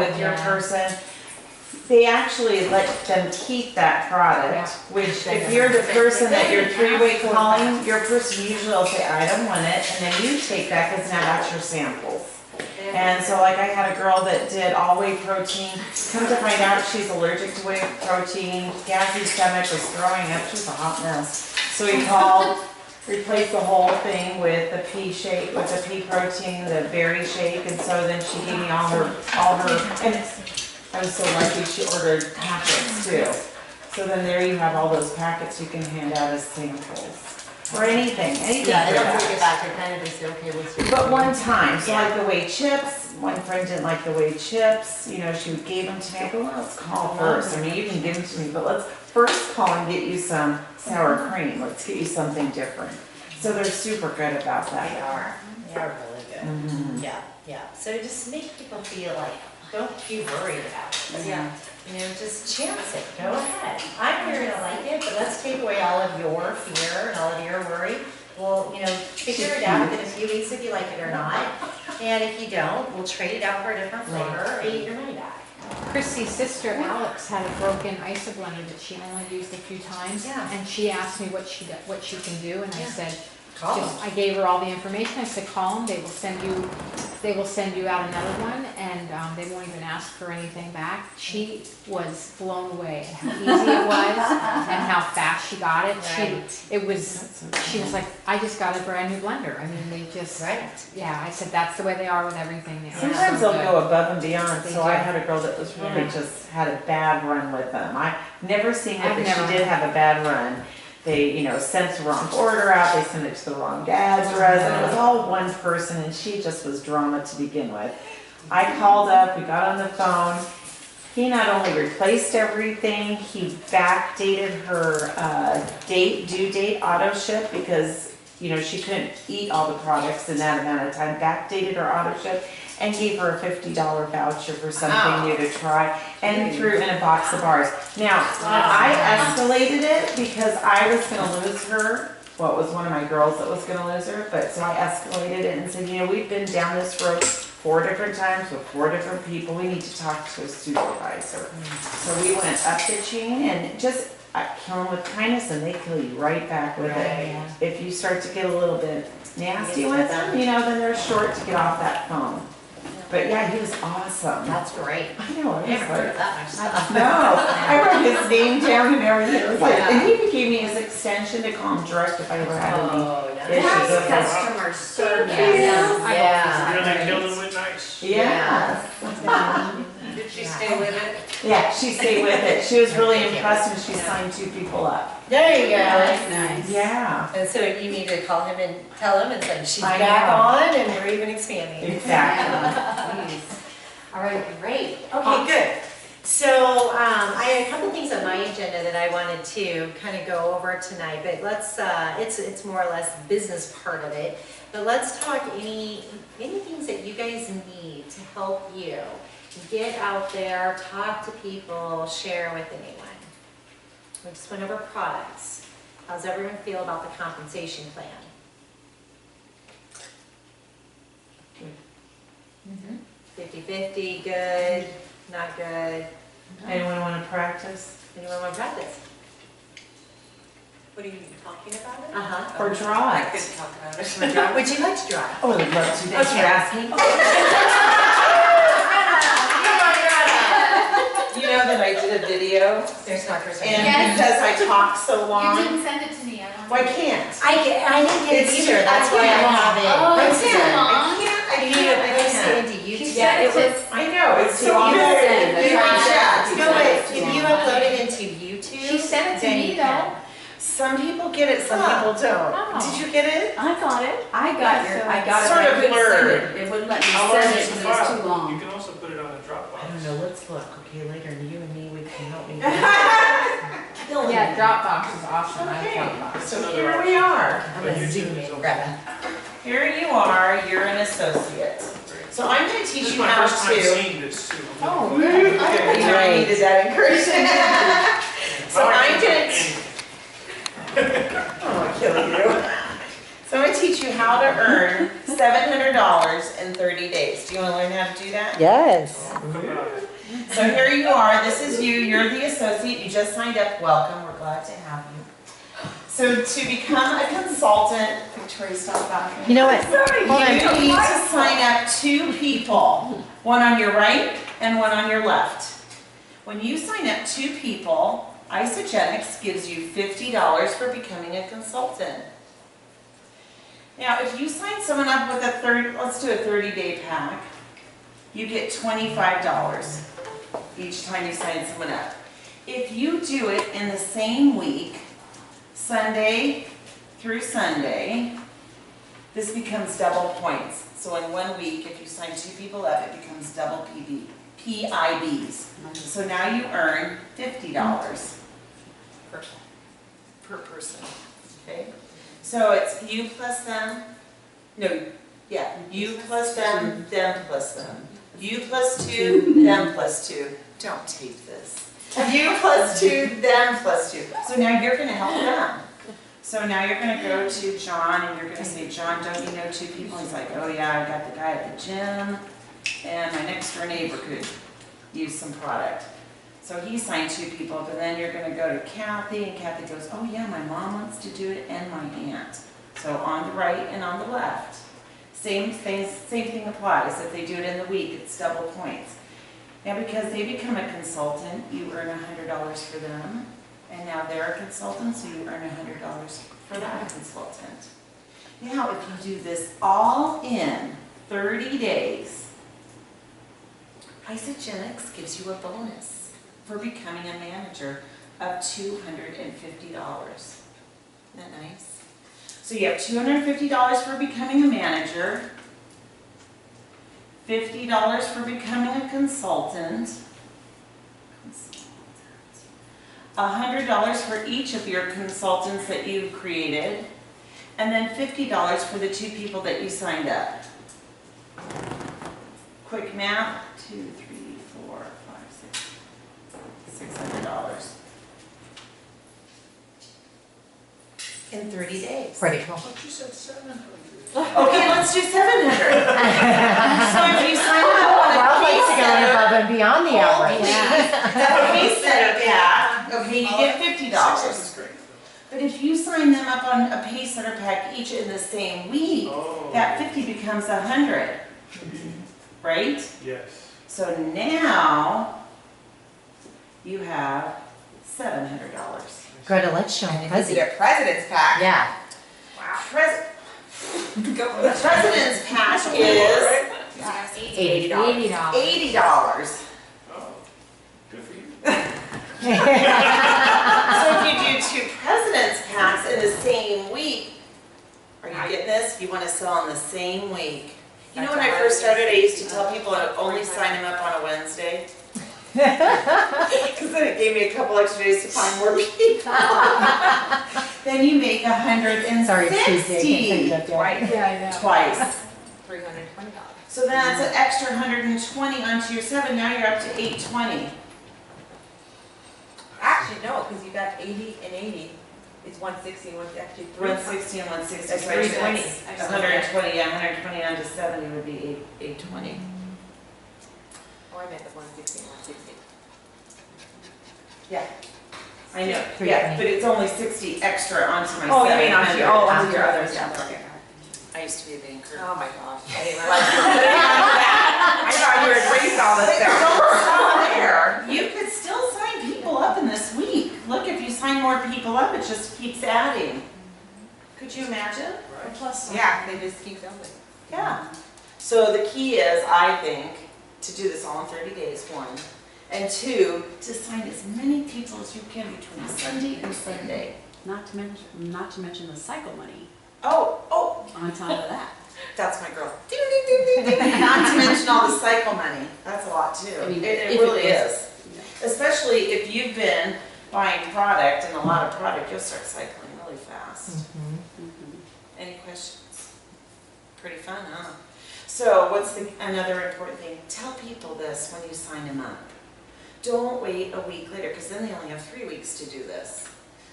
with your person, they actually let them keep that product, which if you're the person that you're three-way calling, your person usually will say, I don't want it, and then you take that because now that's your samples. And so like I had a girl that did all whey protein, come to find out she's allergic to whey protein, gassy stomach, was throwing up, she was a hot mess. So we called, replaced the whole thing with the pea shake, with the pea protein, the berry shake, and so then she gave me all her, and I was so lucky she ordered packets too. So then there you have all those packets you can hand out as samples. Or anything. Yeah, I don't take it back, I kind of just say, okay, let's do it. But one time, so like the whey chips, one friend didn't like the whey chips, you know, she gave them to me, I go, well, let's call first. I mean, you can give them to me, but let's first call and get you some sour cream. Let's get you something different. So they're super good about that. They are really good. Yeah, yeah. So just make people feel like, don't be worried about it. Yeah. You know, just chance it, go ahead. I know you're gonna like it, but let's take away all of your fear and all of your worry. We'll, you know, figure it out in a few weeks if you like it or not. And if you don't, we'll trade it out for a different flavor or eat your money back. Chrissy's sister Alex had a broken iso blender that she only used a few times. Yeah. And she asked me what she can do, and I said, Call them. I gave her all the information. I said, call them. They will send you out another one, and they won't even ask for anything back. She was blown away at how easy it was and how fast she got it. Right. She was like, I just got a brand new blender. I mean, they just, yeah. I said that's the way they are with everything. Sometimes they'll go above and beyond. So I had a girl that was really just had a bad run with them. I've never seen it, but she did have a bad run. They, you know, sent the wrong order out, they sent it to the wrong address, and it was all one person, and she just was drama to begin with. I called up, we got on the phone. He not only replaced everything, he backdated her due date auto ship because, you know, she couldn't eat all the products in that amount of time, backdated her auto ship, and gave her a $50 voucher for something new to try, and threw in a box of bars. Now, I escalated it because I was going to lose her. Well, it was one of my girls that was going to lose her, but so I escalated it and said, you know, we've been down this road 4 different times with 4 different people. We need to talk to a supervisor. So we went up the chain and just kill them with kindness, and they kill you right back with it. If you start to get a little bit nasty with them, you know, then they're short to get off that phone. But yeah, he was awesome. That's great. I know. I never heard of that much stuff. No, I wrote his name down and everything. It was like, and he gave me his extension to call him direct if I ever had any issues. That's customer service. Yeah. Really killed him with nice. Yeah. Did she stay with it? Yeah, she stayed with it. She was really impressed when she signed 2 people up. There you go. That's nice. Yeah. And so you need to call him and tell him and say she's I back know. on and we're even expanding. Exactly. All right, great. Okay, good. So I had a couple things on my agenda that I wanted to kind of go over tonight, but let's, it's more or less the business part of it. But let's talk any things that you guys need to help you get out there, talk to people, share with anyone. We just went over products. How's everyone feel about the compensation plan? Good. 50-50, good, not good. Anyone want to practice? Anyone want to practice? What are you talking about it? Uh-huh. Or draw I it? could talk about it. Would you like to draw? Oh, I'd love to. Thanks for asking. You know that I did a video, There's markers right and here. because I talk so long, You didn't send it to me. I don't well, I can't. I didn't get it It's either, that's why I have it. Oh, it's posted. too long. You need to post it into YouTube. Yeah, it was, I know, it's too long. No, but if you upload it into YouTube. She sent it to then me you can. though. Some people get it, some people don't. Oh. Did you get it? I got it. I got it. Sort but I of couldn't blurred. send it. It wouldn't let me How send long it is the because it was file? too long. You can also put it on a Dropbox. I don't know, let's look, okay, later, you and me, we can help me. Yeah, Dropbox is awesome. I have Dropbox. So here we are. I'm gonna zoom in, grab Here you are, you're an associate. So I'm gonna This teach is you my how first time to. seeing this too. Oh, good. I needed that encouragement. So I'm gonna. Oh, I'll kill you. So I'm gonna teach you how to earn $700 in 30 days. Do you wanna learn how to do that? Yes. So here you are, this is you, you're the associate, you just signed up, welcome, we're glad to have you. So to become a consultant, Victoria, stop laughing. You know what? Hold on. You need to sign up 2 people, one on your right and one on your left. When you sign up 2 people, Isogenics gives you $50 for becoming a consultant. Now, if you sign someone up with let's do a 30-day pack, you get $25 each time you sign someone up. If you do it in the same week, Sunday through Sunday, this becomes double points. So in 1 week, if you sign 2 people up, it becomes double PIBs. So now you earn $50 per person. Okay? So it's you plus them. No, yeah, you plus them plus them. You plus 2, them plus 2. Don't tape this. You plus 2, them plus 2. So now you're going to help them. So now you're going to go to John and you're going to say, John, don't you know 2 people? He's like, oh yeah, I got the guy at the gym and my next door neighbor could use some product. So he signed 2 people, but then you're going to go to Kathy and Kathy goes, oh yeah, my mom wants to do it and my aunt. So on the right and on the left. Same thing applies. If they do it in the week, it's double points. Now because they become a consultant, you earn $100 for them. And now they're a consultant, so you earn $100 for that consultant. Now if you do this all in 30 days, Isogenics gives you a bonus for becoming a manager of $250. Isn't that nice? So you have $250 for becoming a manager, $50 for becoming a consultant, $100 for each of your consultants that you've created, and then $50 for the 2 people that you signed up. Quick math, 2, 3, 4, 5, 6, $600. In 30 days. Pretty cool. But you said 700. Okay, let's do 700. So if you sign up on a Well, pay let's go center, above and beyond the hourly. a pay center pack, okay, you get $50. Is great. But if you sign them up on a pay center pack each in the same week, Oh. that 50 becomes 100, right? Yes. So now you have $700. Greta, let's show them Is it a president's pack? Yeah. The president's pack is $80. $80. Oh, good for you. So if you do 2 president's packs in the same week, are you getting this? You want to sell in the same week. You know when I first started, I used to tell people I only sign them up on a Wednesday. Because then it gave me a couple extra days to find more people. Then you make $160. Sorry, it's Tuesday. Twice. Yeah, I know. Twice. $320. So that's an extra 120 onto your 7. Now you're up to 820. Actually, no, because you got 80 and 80. It's 160 and actually 160 and 160. That's so I should- 320. 120, yeah, 120 onto 70 would be 820. Oh, I meant the 160 and 160. Yeah. I know, 320. yeah, but it's only 60 extra onto my 700. Oh, you mean onto your, oh, onto your After other others, stuff, yeah. okay. I used to be a banker. Oh my gosh. I didn't realize you were putting on to that. I thought you were erased all this But stuff. don't stop there. You could still sign people up in this week. Look, if you sign more people up, it just keeps adding. Could you imagine? Right. Plus, Yeah, they just keep going. Yeah. So the key is, I think, to do this all in 30 days, 1. And 2, to sign as many people as you can between Sunday and Sunday. Not to mention the cycle money Oh, on top of that. that's my girl. Ding, ding, ding, ding, ding. Not to mention all the cycle money. That's a lot too. I mean, It if really it is. Especially if you've been buying product and a lot of product, you'll start cycling really fast. Any questions? Pretty fun, huh? So what's another important thing? Tell people this when you sign them up. Don't wait a week later, because then they only have 3 weeks to do this.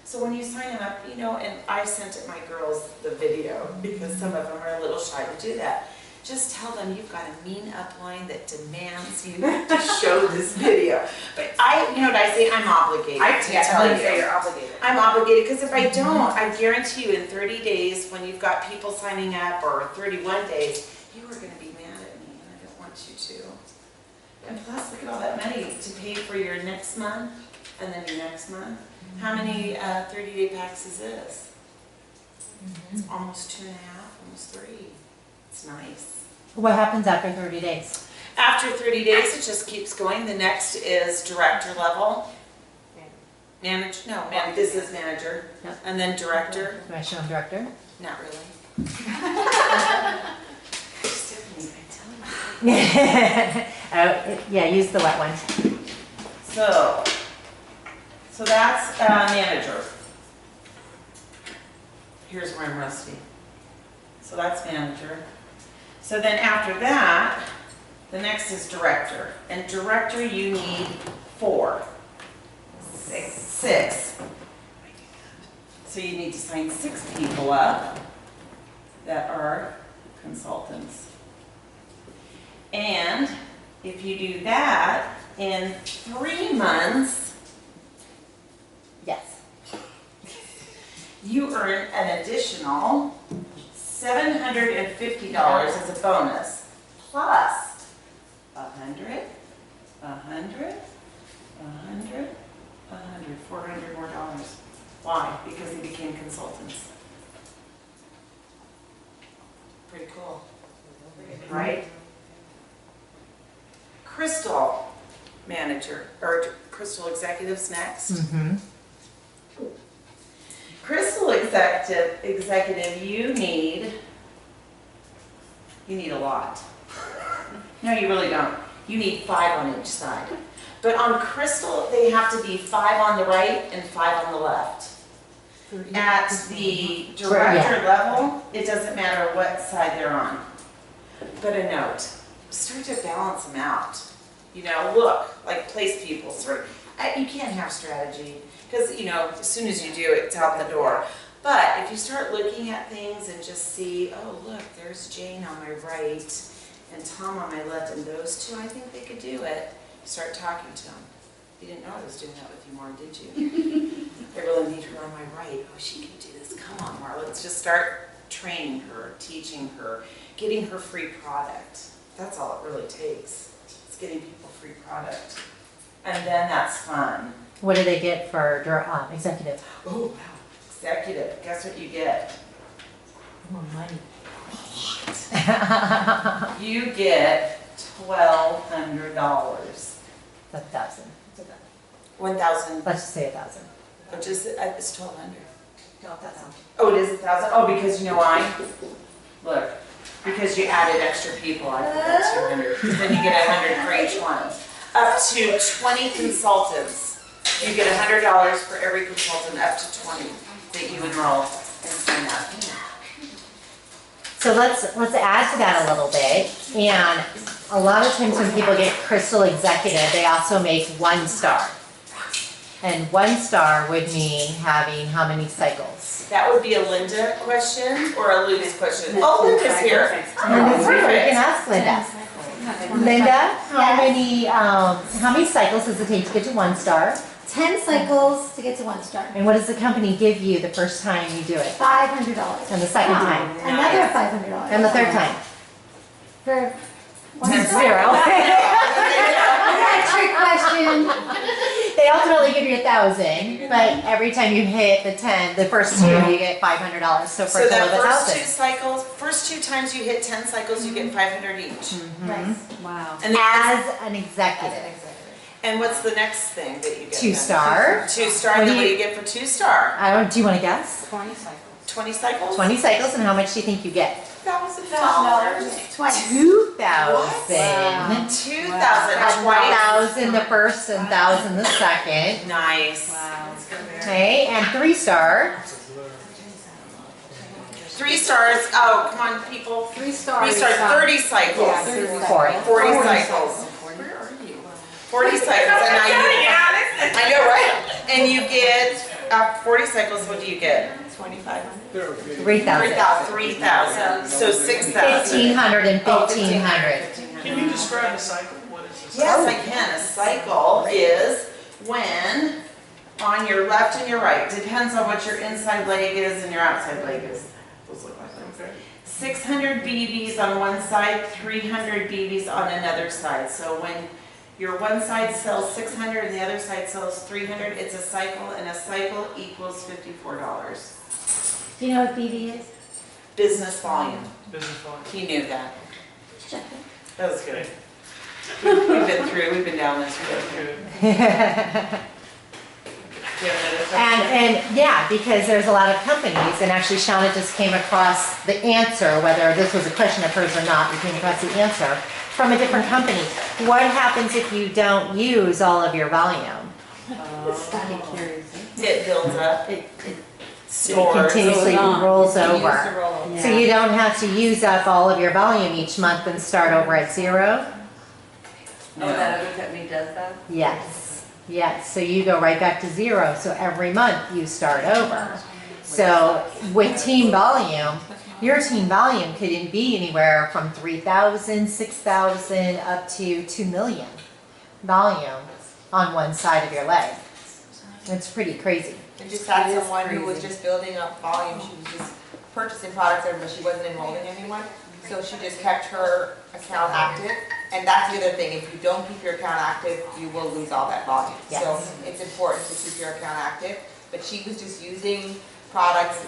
So when you sign them up, and I sent my girls the video because some of them are a little shy to do that. Just tell them you've got a mean upline that demands you to show this video. But you know what I say? I'm obligated to tell you. You're obligated. I'm obligated because if I don't, I guarantee you in 30 days when you've got people signing up, or 31 days, you are going to be mad at me, and I don't want you to. And plus, look at all that money to pay for your next month and then your next month. How many 30-day packs is this? It's almost 2.5, almost 3. It's nice. What happens after 30 days? After 30 days, it just keeps going. The next is director level. Business manager. Yep. And then director. Do I show them director? Not really. Stephanie, I'm telling you. Yeah, use the wet ones. So that's manager. Here's where I'm rusty. So that's manager. So then after that, the next is director. And director, you need 4. 6. So you need to sign 6 people up that are consultants. And if you do that in 3 months, Yes. you earn an additional $750 as a bonus, plus 100, 400 more dollars. Why? Because they became consultants. Pretty cool, right? Crystal manager, or Crystal executives next. Mm-hmm. Crystal executive, you need a lot. No, you really don't. You need 5 on each side. But on Crystal, they have to be 5 on the right and 5 on the left. At the director level, it doesn't matter what side they're on. But a note, start to balance them out. Look, like place people, you can't have strategy. Because, as soon as you do it, it's out the door. But if you start looking at things and just see, oh, look, there's Jane on my right and Tom on my left, and those two, I think they could do it. Start talking to them. You didn't know I was doing that with you, Maura, did you? I really need her on my right. Oh, she can do this. Come on, Maura. Let's just start training her, teaching her, getting her free product. That's all it really takes. It's getting people free product. And then that's fun. What do they get for executive? Oh, wow. Executive. Guess what you get? More money. You get $1,200. That's 1,000. 1,000. Let's just say 1,000. Which is, it's 1,200. No, 1,000. Oh, it is 1,000? Oh, because you know why? Look, because you added extra people, I put that 200. Then you get 100 for each one. Up to 20 consultants. You get $100 for every consultant, up to 20 that you enroll and sign up. So let's add to that a little bit. And a lot of times when people get Crystal Executive, they also make 1 star. And 1 star would mean having how many cycles? That would be a Linda question or a Luke's question. Oh, Linda's here. Linda's here. We can ask Linda. Linda, how many cycles does it take to get to 1 star? 10 cycles to get to 1 star. And what does the company give you the first time you do it? $500. And the second time? Another $500. And the third time? For 1 0. star. Trick question. They ultimately give you 1,000, but every time you hit the first 2, you get $500. So for So a total that of first 2 times you hit 10 cycles, you get 500 each. Nice. Wow. And then as an executive. and what's the next thing that you get? 2 then? star. 2 star, and then what do you get for 2 star? Do you want to guess? 20 cycles. 20 cycles? 20 cycles, and how much do you think you get? $1,000. 20. 2,000. 2,000 twice. 1,000 the first and 1,000 the second. Nice. Wow. Okay, and 3 star. 3 stars. Oh, come on, people. 3 stars. 3 stars. 30 cycles. Yeah, 30 40. 40 cycles. Where are you? 40 cycles, and I know, right? And you get after 40 cycles, what do you get? 2,500. They're okay. 3,000. 3,000, so 6,000. 1,500 and Oh, 1,500. Can you describe a cycle? What is a cycle? Yes, I can. A cycle is when on your left and your right, depends on what your inside leg is and your outside leg is. Those look like those. Okay. 600 BBs on one side, 300 BBs on another side. So when your one side sells 600 and the other side sells 300, it's a cycle, and a cycle equals $54. Do you know what BB is? Business volume. Business volume. He knew that. Just checking. That was good. We've been down this road. Good. Do you have another question? And yeah, because there's a lot of companies, and actually Shauna just came across the answer, whether this was a question of hers or not, we came across the answer from a different company. What happens if you don't use all of your volume? It builds up. It Stores. continuously rolls over. roll. So you don't have to use up all of your volume each month and start over at zero? Oh, that other company does that? Yes, yes, so you go right back to zero, so every month you start over. So with team volume, your team volume could be anywhere from 3,000, 6,000, up to 2 million volume on one side of your leg. It's pretty crazy. I just had someone who was just building up volume, she was just purchasing products, but she wasn't enrolling anyone. So she just kept her account active, and that's the other thing, if you don't keep your account active, you will lose all that volume. So Yes. it's important to keep your account active, but she was just using products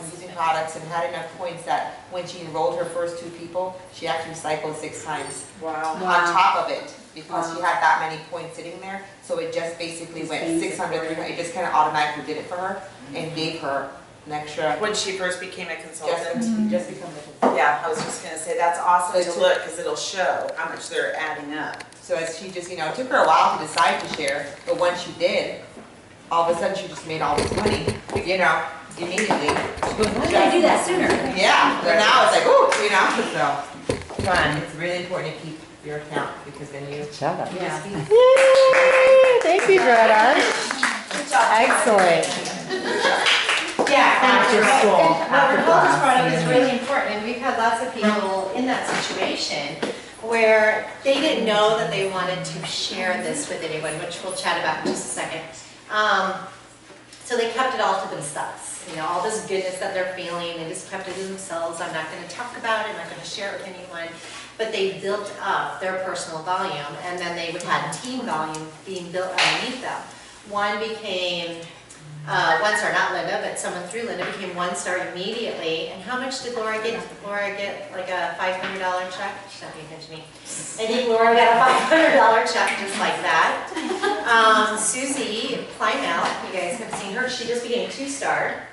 and had enough points that when she enrolled her first 2 people, she actually cycled 6 times Wow. on top of it, because she had that many points sitting there. So it just basically went 600, 300, it just kind of automatically did it for her and gave her an extra, When she first became a consultant. just become the. Yeah, I was just gonna say, that's awesome to look, because it'll show how much they're adding up. So as she just, it took her a while to decide to share, but once she did, all of a sudden she just made all this money, immediately. Why did I do that sooner? Yeah, so now it's like, ooh, so. Fun, it's really important to keep your account, because then you. Shut up. Yeah. Yay, thank you, Greta. Excellent. Yeah, After school, What after Raquel just brought up is class. really important, and we've had lots of people in that situation where they didn't know that they wanted to share this with anyone, which we'll chat about in just a second. So they kept it all to themselves, all this goodness that they're feeling, they just kept it to themselves. I'm not gonna talk about it, I'm not gonna share it with anyone. But they built up their personal volume, and then they would have team volume being built underneath them. One became, one star, not Linda, but someone through Linda became 1 star immediately. And how much did Laura get? Laura get like a $500 check? She's not paying attention to me. I think Laura got a $500 check just like that. Susie Plymouth, you guys have seen her, she just became 2 star.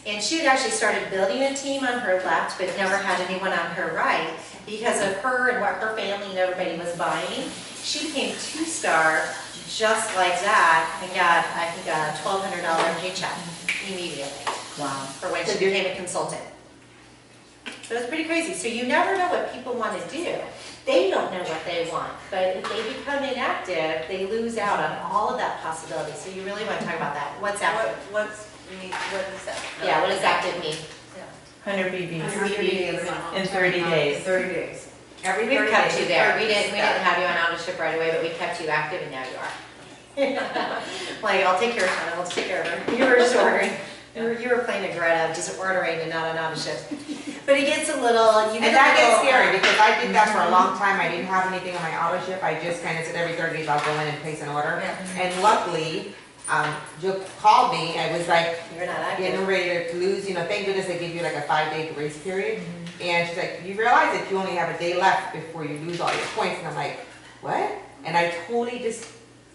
And she had actually started building a team on her left, but never had anyone on her right. Because of her and what her family and everybody was buying, she became 2 star just like that, and got, I think, a $1,200 paycheck immediately. Wow. For when she became a consultant. So it's pretty crazy. So you never know what people want to do. They don't know what they want, but if they become inactive, they lose out on all of that possibility. So you really want to talk about that. What's active? What is that? Yeah, what does active mean? 100 BBs 100 BBs in 30 days. 30 days. Every 30 We've kept days. you there. We didn't have you on auto-ship right away, but we kept you active, and now you are. Like, I'll take care of Shauna, we'll take care of her. You were just ordering. You were playing a Greta, just ordering and not on auto-ship. But it gets a little, you And get that a gets little. scary, because I did that for a long time, I didn't have anything on my auto ship, I just kind of said every 30 days I'll go in and place an order. And luckily, Jill called me, I was like, You're not active. getting ready to lose, thank goodness they give you like a 5-day grace period. And she's like, you realize that you only have a day left before you lose all your points, and I'm like, what? And I totally just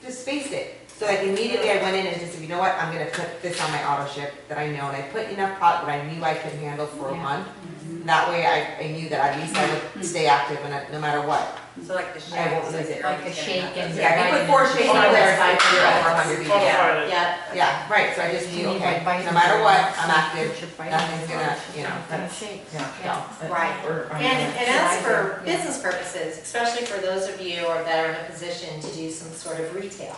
spaced it. So like immediately I went in and just said, you know what, I'm gonna put this on my auto ship that I know, and I put enough product that I knew I could handle for a month. That way I knew that at least I would stay active no matter what. So like the I won't lose it. Like the shake and. Yeah, if you put 4 shakes on there, it's like 400 BBs. Qualified it. Yeah. Yeah, right, so I just knew, okay, no matter what, I'm active, nothing's gonna, Yeah. Right. And as for business purposes, especially for those of you that are in a position to do some sort of retail,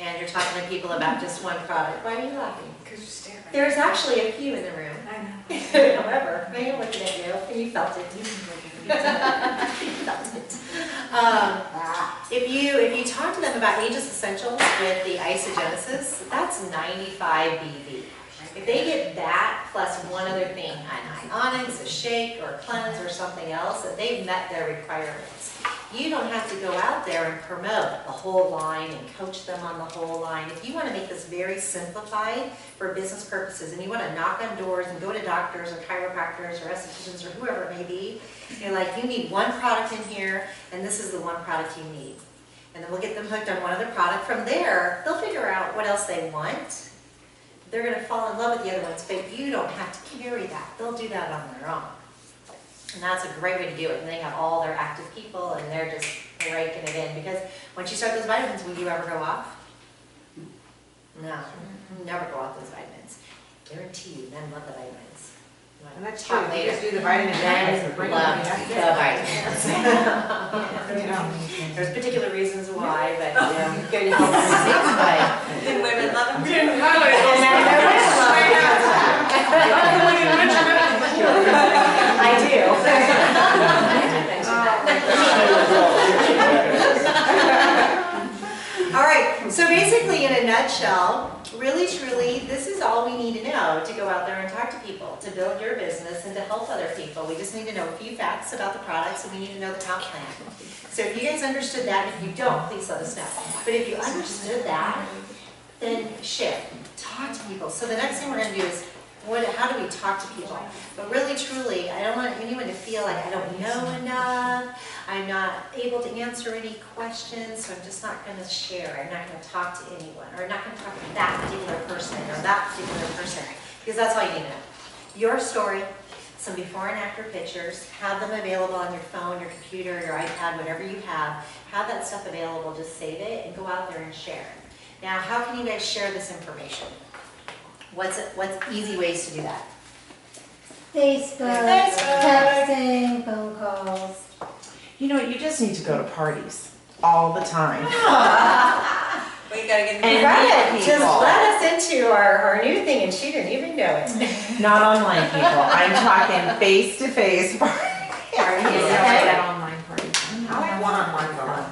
and you're talking to people about just one product. Why are you laughing? Because you're staring. There's actually a few in the room. I know. However, I am looking at you, and you felt it. You felt it. If you talk to them about Aegis Essentials with the Isogenesis, that's 95 BV. If they get that plus one other thing, an ionics, a shake, or a cleanse, or something else, that they've met their requirements. You don't have to go out there and promote the whole line and coach them on the whole line. If you want to make this very simplified for business purposes, and you want to knock on doors and go to doctors or chiropractors or estheticians or whoever it may be, you're like, you need one product in here, and this is the one product you need. And then we'll get them hooked on one other product. From there, they'll figure out what else they want. They're going to fall in love with the other ones, but you don't have to carry that. They'll do that on their own. And that's a great way to do it. And they have all their active people, and they're just raking it in. Because once you start those vitamins, will you ever go off? No, never go off those vitamins. Guarantee you, men love the vitamins. And that's true, you just do the vitamin Men and bring love it the in. vitamins. You know? There's particular reasons why, but good health reasons, but. Then women love them. We didn't highlight those. All right, so basically in a nutshell, really truly, this is all we need to know to go out there and talk to people, to build your business and to help other people. We just need to know a few facts about the products, and we need to know the comp plan. So if you guys understood that, if you don't, please let us know. But if you understood that, then share, talk to people. So the next thing we're going to do is, how do we talk to people? But really, truly, I don't want anyone to feel like I don't know enough, I'm not able to answer any questions, so I'm just not going to share. I'm not going to talk to anyone, or I'm not going to talk to that particular person or that particular person, because that's all you need to know. Your story, some before and after pictures, have them available on your phone, your computer, your iPad, whatever you have that stuff available, just save it and go out there and share. Now, how can you guys share this information? What's easy ways to do that? Facebook, texting, phone calls. You know what, you just need to go to parties all the time. We gotta get And Right, meet just people. let us into our new thing, and she didn't even know it. Not online people, I'm talking face-to-face parties. That online party. I like one-on-one though.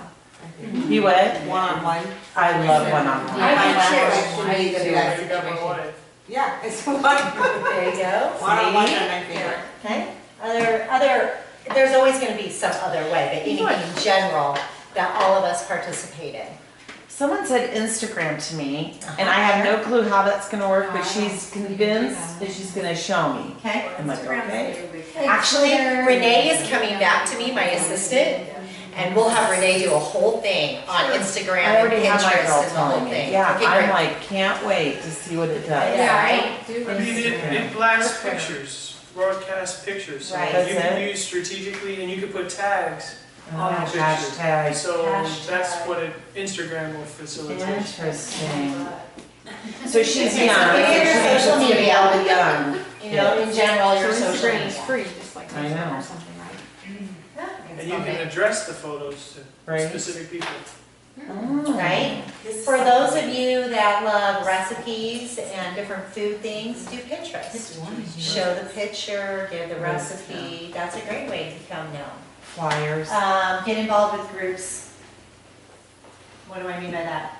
You what? One-on-one. I love one-on-one. I need to do that. I got my wife. Yeah, it's one. There you go. One-on-one See? are my favorite. Okay, there's always gonna be some other way, but anything in general that all of us participate in. Someone said Instagram to me, and I have no clue how that's gonna work, but she's convinced that she's gonna show me. Okay? I'm like, okay. Actually, Renee is coming back to me, my assistant, and we'll have Renee do a whole thing on Instagram I and already have my Pinterest girl and the whole telling me. thing. Yeah, Okay, I'm great. like, can't wait to see what it does. Yeah, right? I mean, it blasts pictures, broadcast pictures. So Right. you can That's it. use strategically, and you can put tags Oh, on the picture. hashtag. So Hashtag. that's what Instagram will facilitate. Interesting. So she's Okay, young. so maybe so your she social needs to be media. able to young. You know, in general, your So social Instagram is media. free, just like I Facebook know. or something, right? And you can address the photos to Right. specific people. Right? For those of you that love recipes and different food things, do Pinterest. Show the picture, give the recipe. That's a great way to become known. Flyers. Get involved with groups. What do I mean by that?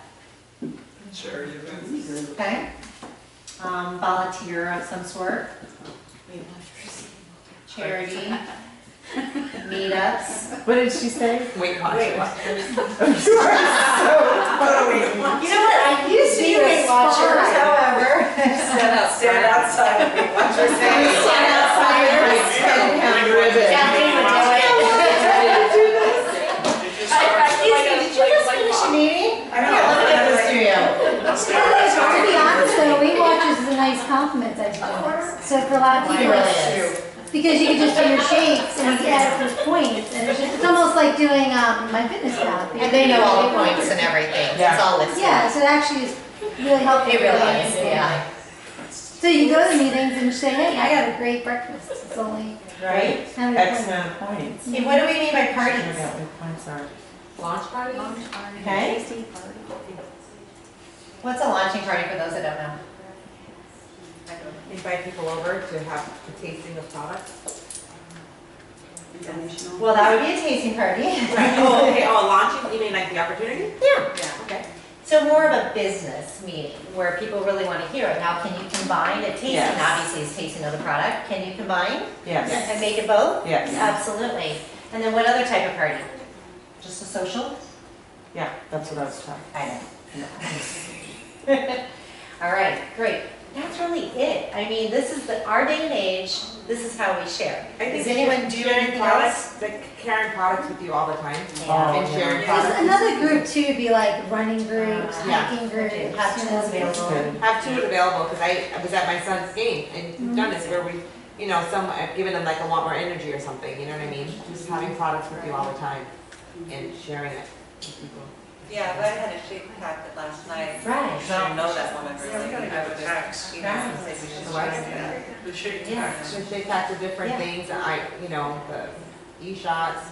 Charity events. Okay. Volunteer of some sort. Charity. Meetups. What did she say? Weight Watchers. You are so funny. You know what? I used to be Weight Watchers, however. Stand outside of Weight Watchers. Stand outside. Kathleen would do it. Excuse me, did you just finish a meeting? I can't look at this studio. To be honest though, Weight Watchers is a nice compliment, I suppose. So for a lot of It people, really is. because you can just do your shakes and you add up those points, and it's almost like doing my fitness pal. And they know all the points and everything. It's all listed. Yeah, so it actually is really helpful. It really is, yeah. So you go to meetings and you say, hey, I got a great breakfast. It's only Right? how many X points? amount of points. And what do we mean by I parties? forgot what points are. Launch party? Launch party. Okay. Tasting party. What's a launching party for those that don't know? Invite people over to have a tasting of products. International. Well, that would be a tasting party. Right, oh, okay, oh, launching, you mean like the opportunity? Yeah. Yeah, okay. So more of a business meeting where people really want to hear it. Now, can you combine a tasting, Yes. obviously is tasting of the product. Can you combine Yes, and make it both? yes, Absolutely. And then what other type of party? Just a social? yeah, that's what I was talking. I know. All right, great. That's really it. I mean, this is our day and age, this is how we share. I think Does anyone do sharing anything products, else? like carrying products with you all the time. Yeah. And sharing There's products. another group too, would be like running groups, Yeah. hiking groups. Have tools available. Good. Have tools available, because I was at my son's game, and we've done this where we, you know, I've given them like a want more energy or something, you know what I mean? Just having products with you all the time and sharing it with people. Yeah, but I had a shake packet last night. Right. I don't know that woman really. Yeah, we gotta I get would the just, tax. you know, say we should Right. try that. The shake Yeah. tax. So shake packs of different Yeah. things, you know, the e-shots.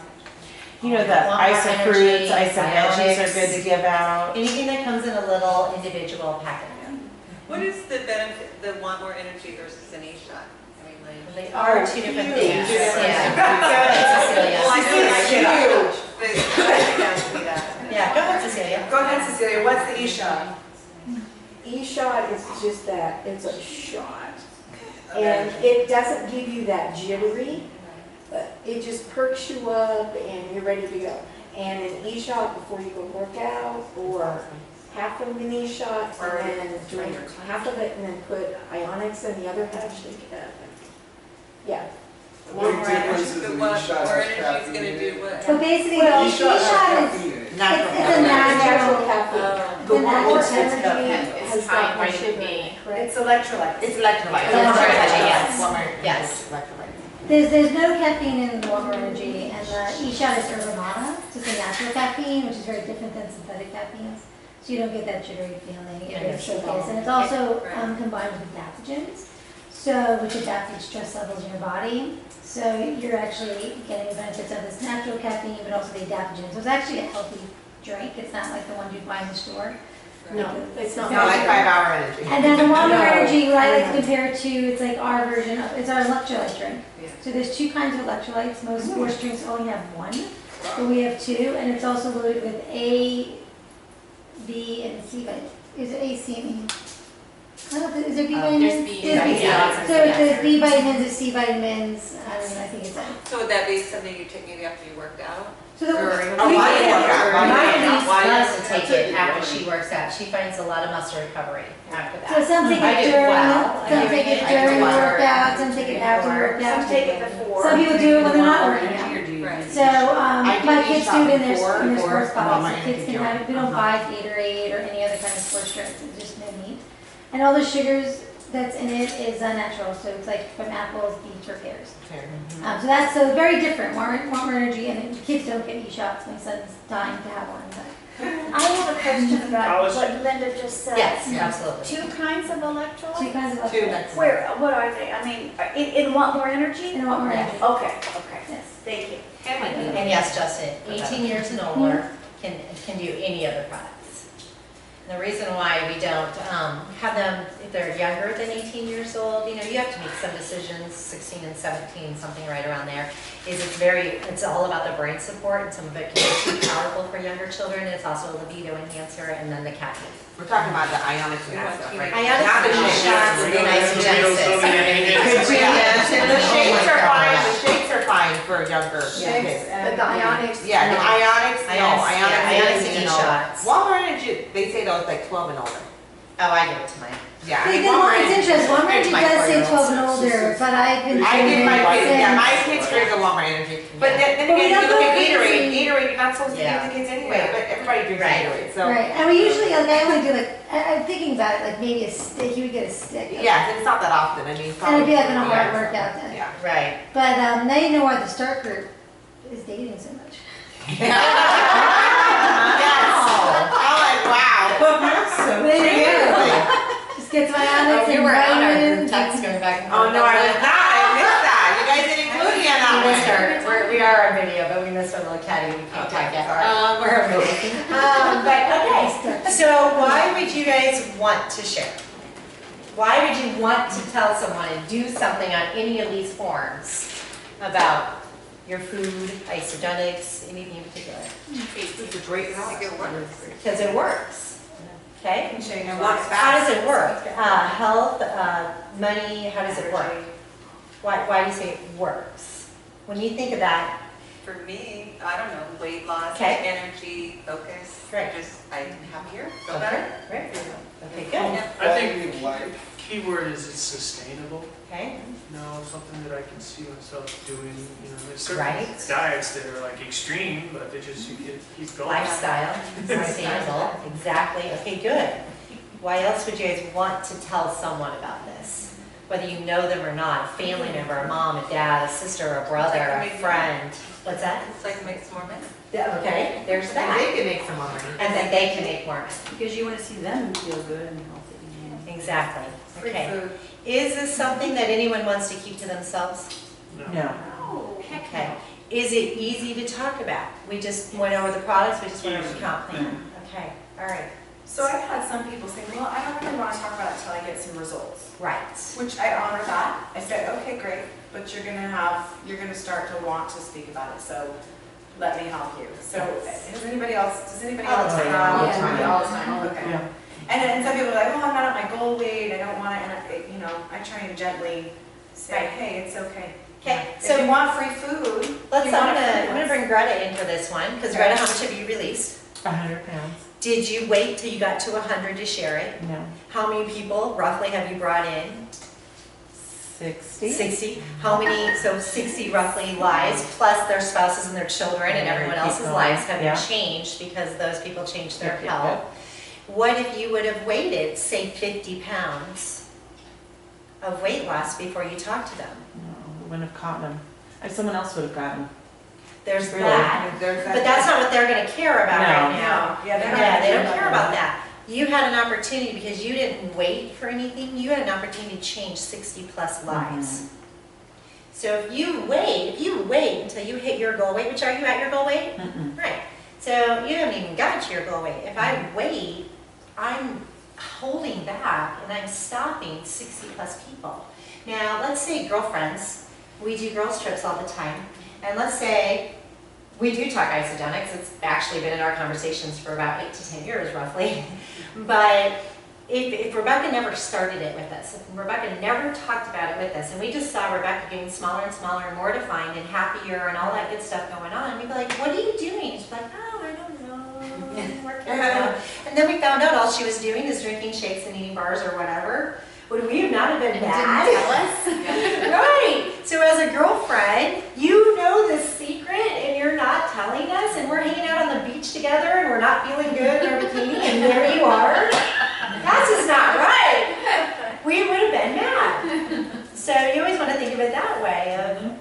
You know, the Want ice more of energy, fruits, ice of veggies bionics. are good to give out. Anything that comes in a little individual packet. What is the benefit, the want more energy versus an e-shot? I mean, like. They are two different huge. things. Two different Yeah. things. Go ahead, Cecilia. Well, I know it's Huge. but I think it has to be that. Yeah, go ahead, Cecilia. Go ahead, Cecilia, what's the e-shot? E-shot is just that, it's a shot. And it doesn't give you that jittery, but it just perks you up and you're ready to go. And an e-shot before you go work out, or half of an e-shot, and then drink half of it and then put ionics in the other half, shake it up. Yeah. More energy, but what, more energy is gonna do what? So basically, the e-shot is, it's a natural. Natural caffeine. The More natural energy has got more sugar in it, correct? It's electrolytes. It's electrolyte. Electrolyte, yes. Warmer- Yes. Electrolyte. There's no caffeine in the warmer energy, and the e-shot is herbamata, so it's a natural caffeine, which is very different than synthetic caffeines. So you don't get that jittery feeling, Yeah, it's no focus, and it's also Right. combined with adaptogens, so which adapt to stress levels in your body. So you're actually getting the benefits of this natural caffeine, but also the adaptogens. So it's actually a healthy drink. It's not like the one you'd buy in the store. No, it's not. No, like 5-hour energy. And then the warmer energy, what I like to compare it to, it's like our version of, it's our electrolyte drink. So there's two kinds of electrolytes. Most sports drinks only have one, but we have two, and it's also loaded with A, B, and C vitamins. Is it A, C, and E? I don't know, is there B vitamins? there's B, There's B. yeah. So there's B vitamins, there's C vitamins, I think it's that. So would that be something you take maybe after you worked out? So the, Oh, why did you work out? Maya needs Why us is to it? take it after she works out. She finds a lot of muscle recovery after so that. some take I it do during, well. some I'm take doing it it during the before. workout, some take it after the workout. Some take it before. Some people do it when they're not working out. Right. So, I do my each kids shot do it in their before sports or bottles, my so kids can energy have it, we don't buy Gatorade or any other kind of sports drinks, it's just no meat. And all the sugars that's in it is unnatural, so it's like from apples, beets, or pears. So that's so very different, warmer energy, and the kids don't get e-shots, my son's dying to have one, but. I have a question about Alice? what Linda just said. Yes, absolutely. Two kinds of electrolytes? Two kinds of Two, electrolytes. that's. Where, what are they? I mean, in want more energy? And warmer Yes. energy. Okay, okay, Yes. thank you. And yes, Justin, 18 years and older can do any other products. The reason why we don't have them, if they're younger than 18 years old, you know, you have to make some decisions, 16 and 17, something right around there, is it's all about the brain support, and some of it can be too powerful for younger children. It's also a libido enhancer, and then the caffeine. We're talking about the ionics and that stuff, right? Ionics Not the and shakes. shots We're and gonna have isogenesis. Could Yeah, the shakes are fine, Yeah. the shakes are fine for younger kids. But the ionics? Yeah, the ionics, no, Ionics ionics, and you know. shots. Walmart energy, they say those like 12 and older. Oh, I give it to mine. Yeah. I See, mean, the Walmart it's energy- interesting, warmer energy My does say 12 and 4-year-old. older, but I've been. I give drinking my kids, yeah, since- my kids drink a Walmart energy. But Yeah. then But we again, you don't look go at Gatorade, crazy. Gatorade, you're not supposed to Yeah. give the kids anyway, Right. but everybody drinks Right. Gatorade, so. Right, and we usually, like, I only do like, I'm thinking about it, like maybe a stick, you would get a stick. Yeah, it's not that often, I mean. And it'd be like in a probably- hard workout then. Yeah. Right. But now you know why the start group is dating so much. Yes. I'm like, wow. There you go. Just gets my honest You and were on our group vitamins. text going back and Oh, forth. no, I was not, I missed that, you guys didn't include me on that We missed one. our, we We are on video, but we missed our little caddy, we can't talk yet. We're on video. But, okay, so why would you guys want to share? Why would you want to tell someone to do something on any of these forms about your food, isogenics, anything in particular? It's a great help. Because it works, okay? Showing them How does it work? Health, money, how does it work? Why do you say it works? When you think of that, For me, I don't know, weight loss, Okay. energy, focus. Right. I'm happier, feel okay, better. right, okay, good, I think the key word is it's sustainable. okay, You know, something that I can see myself doing. You know, there's certain Right. diets that are like extreme, but they just you can keep going. lifestyle, sustainable, exactly, okay, good. Why else would you guys want to tell someone about this? Whether you know them or not, a family member, a mom, a dad, a sister, a brother, a friend, what's that? It's like makes more money. Yeah, okay, there's And that, they can make some more money. and then they can make more money, Because you want to see them feel good and healthy. exactly, Free okay. food. Is this something that anyone wants to keep to themselves? No. No. Okay. Is it easy to talk about? We just went over the products, we just went over the comp plan. Okay, all right, So I've had some people say, well, I don't really want to talk about it until I get some results. right. Which I honor that. I said, okay, great, but you're gonna start to want to speak about it, so let me help you. So does anybody else All the time. have? All the time. All the time, okay. Yeah. And some people are like, oh, I'm not at my goal weight, I don't want to, and I try and gently say, Right. hey, it's okay. Okay, If so you want free food, I'm you want gonna bring Greta in for this one, because Greta, how much have you released? 100 pounds. Did you wait till you got to 100 to share it? No. How many people roughly have you brought in? 60. 60. How many, so 60 roughly lives, plus their spouses and their children and Yeah, everyone keep else's going. lives have Yeah. changed because those people changed their Yep, yep, health. yep. What if you would have waited, say 50 pounds of weight loss before you talked to them? No, we wouldn't have caught them. Someone else would have got them. There's Really? that. There's But that's not what they're gonna care about No. right now. Yeah, they're not Yeah, they gonna don't care about that. You had an opportunity because you didn't wait for anything, you had an opportunity to change 60 plus lives. So if you wait until you hit your goal weight, which are you at your goal weight? Mm-mm. Right. So you haven't even got to your goal weight. If I wait, I'm holding back and I'm stopping 60 plus people. Now, let's say girlfriends, we do girls trips all the time, and let's say we do talk isogenics. It's actually been in our conversations for about 8 to 10 years roughly. But if Rebecca never started it with us, if Rebecca never talked about it with us, and we just saw Rebecca getting smaller and smaller and more defined and happier and all that good stuff going on, we'd be like, what are you doing? She's like, oh, I don't know, I'm working it out. And then we found out all she was doing is drinking shakes and eating bars or whatever. Would we have not have been mad? Didn't tell us. Right. So as a girlfriend, you know this secret and you're not telling us, and we're hanging out on the beach together and we're not feeling good in our bikini, and there you are. That's just not right. We would have been mad. So you always want to think of it that way of,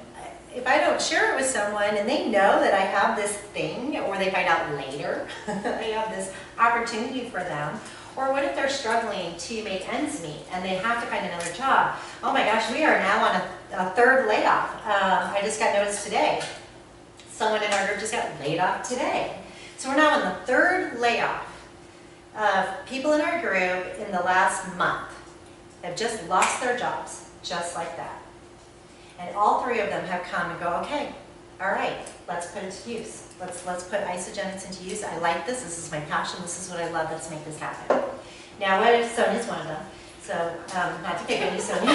if I don't share it with someone and they know that I have this thing, or they find out later I have this opportunity for them, or what if they're struggling to make ends meet and they have to find another job? Oh my gosh, we are now on a third layoff. I just got notice today. Someone in our group just got laid off today. So we're now on the third layoff of people in our group in the last month have just lost their jobs, just like that. And all 3 of them have come and go, okay, all right, let's put it to use. Let's put isogenics into use. I like this. This is my passion. This is what I love. Let's make this happen. Now, what if Sonia's one of them? So, not to pick on you, Sonia,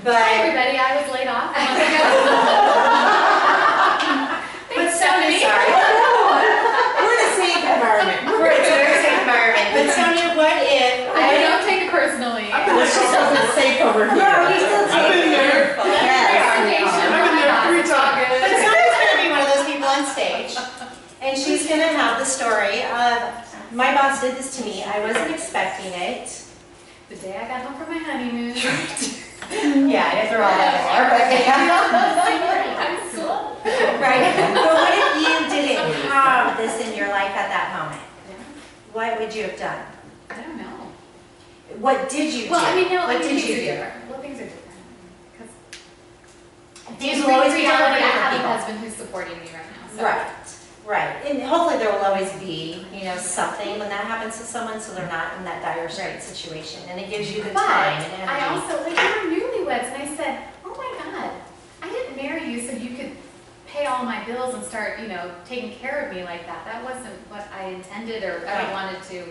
but Hi, everybody. I was laid off a month ago. but Sonia, sorry. We're in a safe environment. We're in a very safe environment. But Sonia, what if? I don't take it personally. Well, she doesn't safe over here. No, we still I've been there. Clarification. I've been there 3 times. But Sonia's going to be one of those people on stage, and she's going to have the story of, my boss did this to me, I wasn't expecting it. The day I got home from my honeymoon. Yeah, I didn't throw all that in there, but I'm slow. right. But what if you didn't have this in your life at that moment? What would you have done? I don't know. What did you do? Well, I mean, no, What I mean, did things you are do? different. Well, things are different. 'Cause These In will always be different for reality, I different have a people. husband who's supporting me right now, so. Right, right. And hopefully there will always be, you know, something when that happens to someone, so they're not in that dire straits situation. And it gives you the But time and energy. I also, like, we were newlyweds, and I said, oh my God, I didn't marry you so you could pay all my bills and start, you know, taking care of me like that. That wasn't what I intended or what I Right. wanted to,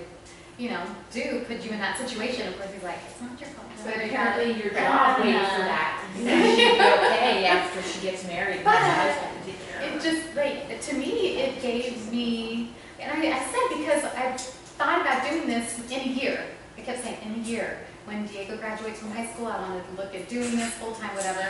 you know, do, put you in that situation. Of course, he's like, it's not your fault. But apparently your job waited for that. So she'd be okay after she gets married and But her husband to take care of her. it just, like, to me, it gave me, and I said, because I thought about doing this in a year. I kept saying, in a year. When Diego graduates from high school, I wanted to look at doing this full-time, whatever.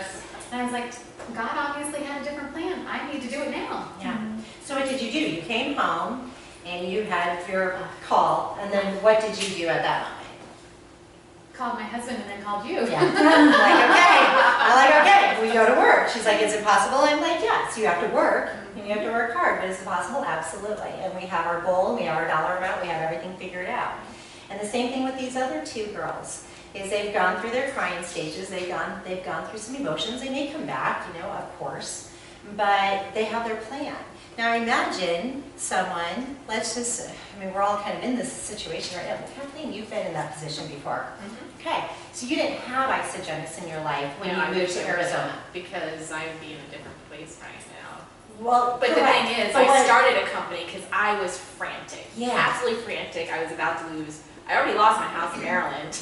And I was like, God obviously had a different plan. I need to do it now. Yeah. So what did you do? You came home and you had your call, and then what did you do at that moment? Called my husband and then called you. Yeah. I'm like, okay, we go to work. She's like, is it possible? I'm like, yes, you have to work, and you have to work hard, but is it possible? Absolutely. And we have our goal, and we have our dollar amount, we have everything figured out. And the same thing with these other two girls, is they've gone through their crying stages, they've gone through some emotions, they may come back, you know, of course, but they have their plan. Now imagine someone, let's just, I mean, we're all kind of in this situation right now, but Kathleen, you've been in that position before. Okay, so you didn't have isogenics in your life when No, I you moved wish to I would've, Arizona. because I would be in a different place right now. Well, But the correct. thing is, But I what- started a company because I was frantic. Yeah. Absolutely frantic. I was about to lose, I already lost my house in Maryland.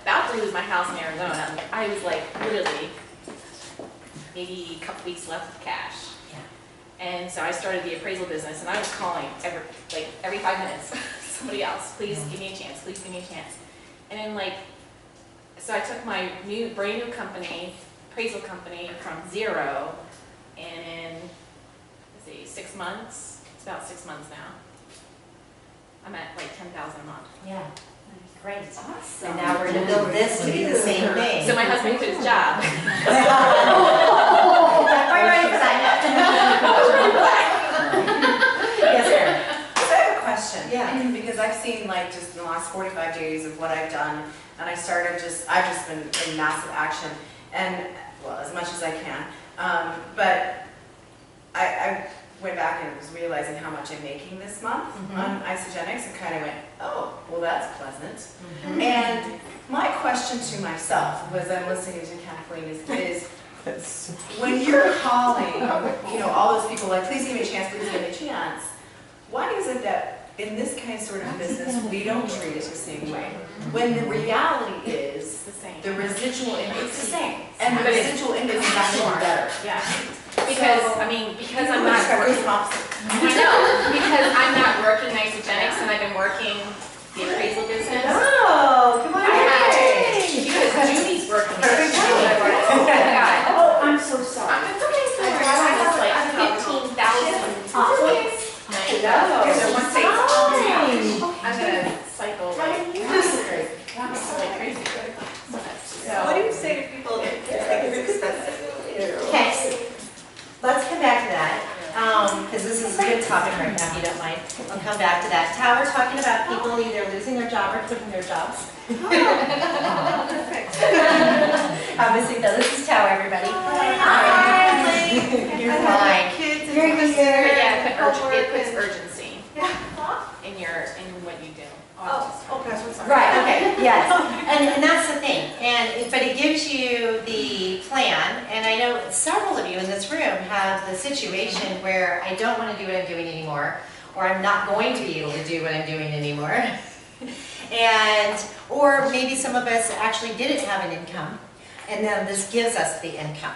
About to lose my house in Arizona. I was like, literally, maybe a couple weeks left of cash. Yeah. And so I started the appraisal business, and I was calling every 5 minutes, somebody else, please give me a chance, please give me a chance. And then so I took my brand new company, appraisal company, from zero, and in, let's see, 6 months, it's about 6 months now. I'm at like 10,000 a month. Yeah, great. Awesome. And now we're gonna build this to be the same thing. So my husband quit his job. Quite ready for that yet. Yes, Erin. So I have a question. Yeah. Because I've seen like just in the last 45 days of what I've done, and I've just been in massive action, and well, as much as I can. But I went back and was realizing how much I'm making this month on isogenics, and kind of went, oh, well, that's pleasant. And my question to myself was, I'm listening to Kathleen, is when you're calling, you know, all those people like, please give me a chance, please give me a chance. Why is it that in this kind of sort of business, we don't treat it the same way? When the reality is, The same. the residual index It's the same. and the But it's- residual index is actually better. Yeah. Because, I mean, because I'm not got working, goosebumps. I know, because I'm not working isogenics and I've been working the appraisal business. Oh, come on. Because Judy's working. Oh my God. Oh, I'm so sorry. It's okay, so I have like 15,000. So once they- I'm gonna cycle like crazy. Like crazy. What do you say to people that think it's expensive? Okay, let's come back to that, because this is a good topic right now, if you don't mind. I'll come back to that. Now we're talking about people either losing their job or quitting their jobs. Obviously, though, this is Tao, everybody. Hi. You're fine. You're here. But yeah, it puts urgency in what you do. Right, okay, yes. And that's the thing. But it gives you the plan, and I know several of you in this room have the situation where I don't want to do what I'm doing anymore, or I'm not going to be able to do what I'm doing anymore. Or maybe some of us actually didn't have an income, and then this gives us the income.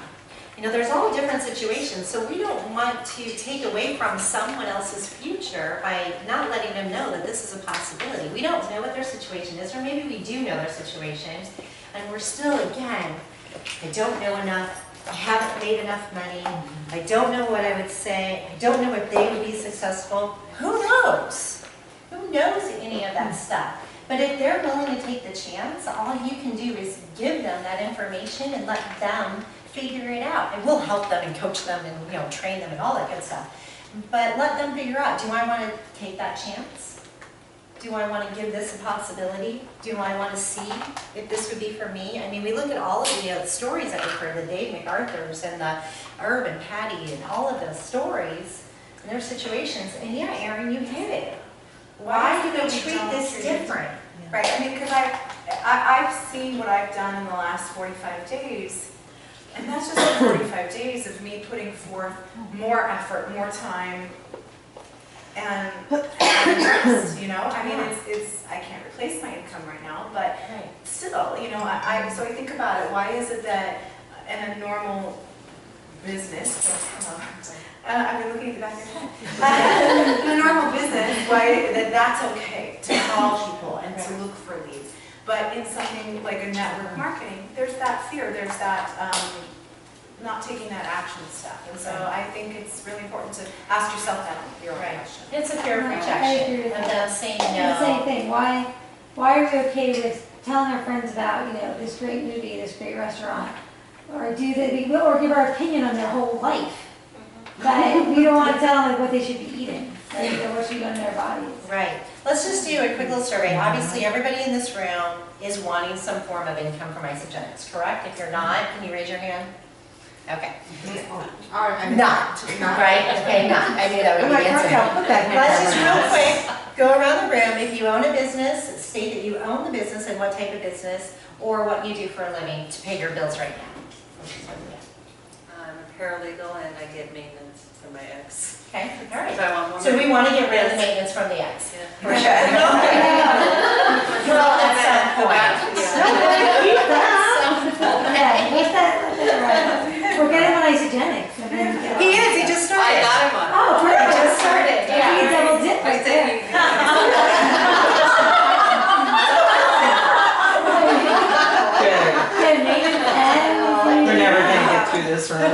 You know, there's all different situations, so we don't want to take away from someone else's future by not letting them know that this is a possibility. We don't know what their situation is, or maybe we do know their situation, and we're still, again, I don't know enough, I haven't made enough money, I don't know what I would say, I don't know if they would be successful. Who knows? Who knows any of that stuff? But if they're willing to take the chance, all you can do is give them that information and let them figure it out. And we'll help them and coach them and, you know, train them and all that good stuff. But let them figure out, do I want to take that chance? Do I want to give this a possibility? Do I want to see if this would be for me? I mean, we look at all of the stories that we've heard, the Dave MacArthur's and the Irv and Patty and all of those stories and their situations. And yeah, Erin, you hit it. Why do we treat this different? Right, I mean, because I've seen what I've done in the last 45 days, and that's just like 45 days of me putting forth more effort, more time, and just, you know, I mean, it's, I can't replace my income right now, but still, you know, so I think about it, why is it that in a normal business, I've been looking at the back of your head, in a normal business, why that's okay to call people and to look for leads, but in something like a network marketing, there's that fear, there's that, not taking that action step. And so I think it's really important to ask yourself that your own question. It's a fear of I rejection, agree with of that. them saying The same no. thing, why are we okay with telling our friends about, you know, this great movie, this great restaurant? Or or give our opinion on their whole life? But we don't want to tell them like what they should be eating, right? Or what should be on their bodies. Right. Let's just do a quick little survey. Obviously, everybody in this room is wanting some form of income from isogenics, correct? If you're not, can you raise your hand? Okay. Not, right? Okay, not. I knew that would be the answer. Let's just real quick go around the room. If you own a business, state that you own the business and what type of business or what you do for a living to pay your bills right now. I'm a paralegal and I get maintenance from my ex. Okay, all right. If I want more So we want to get rid of the maintenance from the ex. For sure. Well, at some point. Okay, what's that? Forget him on isogenics. He is, he just started. I got him on. Oh, He perfect. just started, You yeah. double dip right there. Yeah, maintenance and- We're never gonna get through this room. I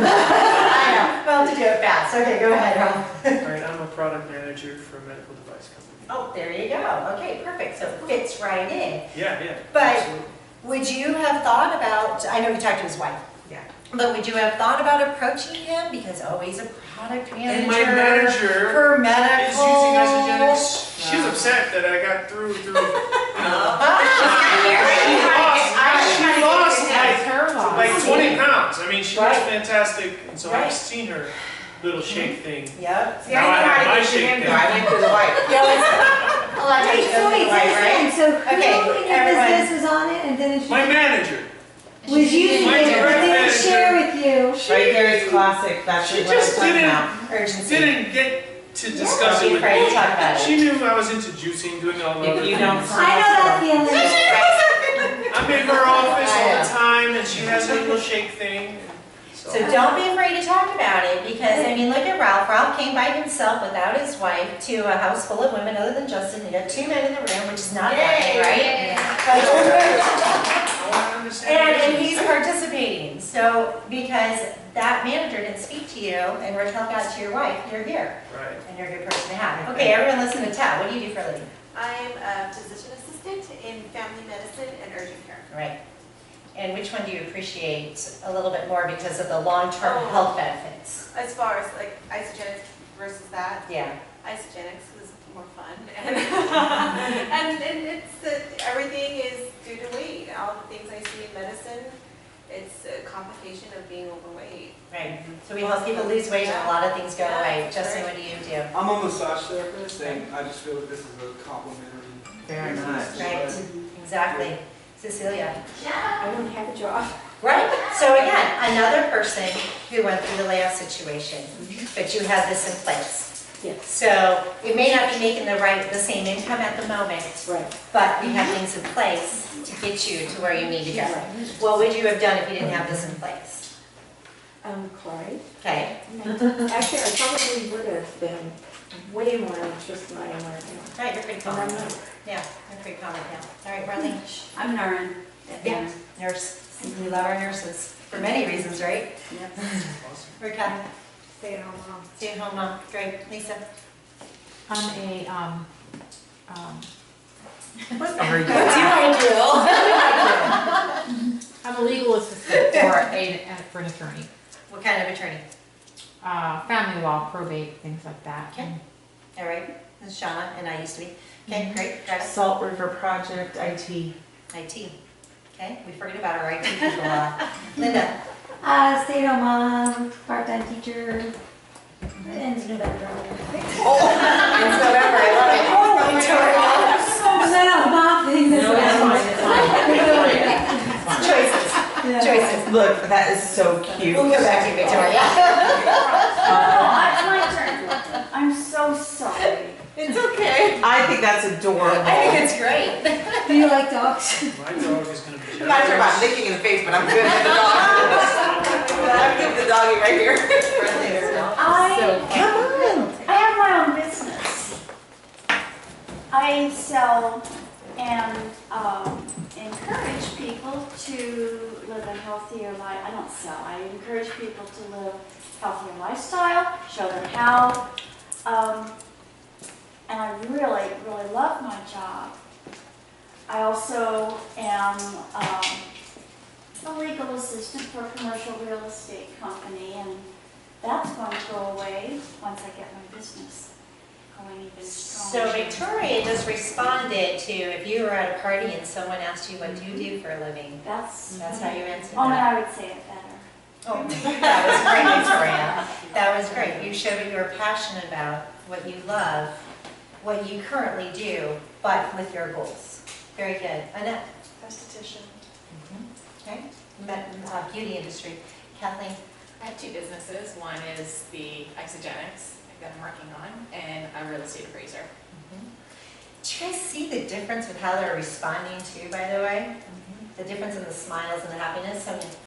know, well, to do it fast. Okay, go ahead, Rob. All right, I'm a product manager for a medical device company. Oh, there you go. Okay, perfect. So it fits right in. Yeah, yeah. But absolutely. would you have thought about, I know you talked to his wife. Yeah. But would you have thought about approaching him? Because, oh, he's a product manager. And my manager for is medical. using isogenics. She was upset that I got through, you know. She lost like 20 pounds. I mean, she was fantastic, and so I've seen her little shake thing. Yep. See, I didn't know how to get to him, though. I went to the wife. Wait, so Okay, who in your everyone. business was on it and didn't My manager. was using My it, but direct didn't manager. share with you? Right there is classic, that's She what I'm just talking didn't, about. Urgency. didn't get to discuss Don't it be with afraid to me. talk about it. She knew I was into juicing, doing all the If other you don't things. I know that feeling. I'm in her office I all know. the time, and she has her little shake thing. So don't be afraid to talk about it because, I mean, look at Ralph. Ralph came by himself without his wife to a house full of women other than Justin. He had 2 men in the room, which is not bad, right? I want to understand. And he's participating. So because that manager didn't speak to you and Raquel got to your wife, you're here. Right. And you're a good person to have. Okay, everyone listen to Tab. What do you do for a living? I'm a physician assistant in family medicine and urgent care. Right. And which one do you appreciate a little bit more because of the long-term health benefits? As far as like isogenics versus that, Yeah. isogenics was more fun. And it's, everything is due to weight. All the things I see in medicine, it's a complication of being overweight. Right. So we help people lose weight and a lot of things go away. Justin, what do you do? I'm a massage therapist, and I just feel that this is a complimentary. Very much. Right. Exactly. Cecilia? I don't have a job. Right. So again, another person who went through the layoff situation, but you have this in place. Yes. So you may not be making the same income at the moment, Right. but you have things in place to get you to where you need to go. What would you have done if you didn't have this in place? Cried. Okay. Actually, I probably would have been way more anxious than I am right now. Right, you're pretty And I'm calm. not. Yeah, you're pretty calm now. All right, Marlene? I'm an RN. Yeah, nurse. We love our nurses for many reasons, right? Yep. Raquel? Stay at home mom. Stay at home mom. Great. Lisa? I'm a, What do I do? I'm a legal assistant for an attorney. What kind of attorney? Family law, probate, things like that. Okay. All right. this is Shauna, and I used to be. Okay, great. Got it. Salt River Project, IT. IT. Okay, we forget about our IT people. Linda. Stay-at-home mom, part-time teacher, ends November. Oh, it's November, I love it. Oh, Victoria. No, mom things. No, it's fine. Choices. Yeah. Choices. Look, that is so cute. We'll go back to you, Victoria. It's my turn. I'm so sorry. It's okay. I think that's adorable. I think it's great. Do you like dogs? My dog is gonna be. I'm not sure about licking in the face, but I'm good with the dog. I'm good with the doggy right here. Come on. I have my own business. I sell and encourage people to live a healthier life. I don't sell. I encourage people to live a healthier lifestyle, show them how. And I really, really love my job. I also am a legal assistant for a commercial real estate company, and that's going to go away once I get my business going even stronger. So Victoria just responded to if you were at a party and someone asked you, what do you do for a living? That's how you answered only that. I would say it better. Oh, that was great, Victoria. That was great. You showed what you were passionate about, what you love, what you currently do, but with your goals. Very good. Annette? Esthetician. Okay. Beauty industry. Kathleen? I have two businesses. One is the Isogenics that I'm working on, and a real estate appraiser. Do you guys see the difference with how they're responding to, by the way? The difference in the smiles and the happiness? I mean,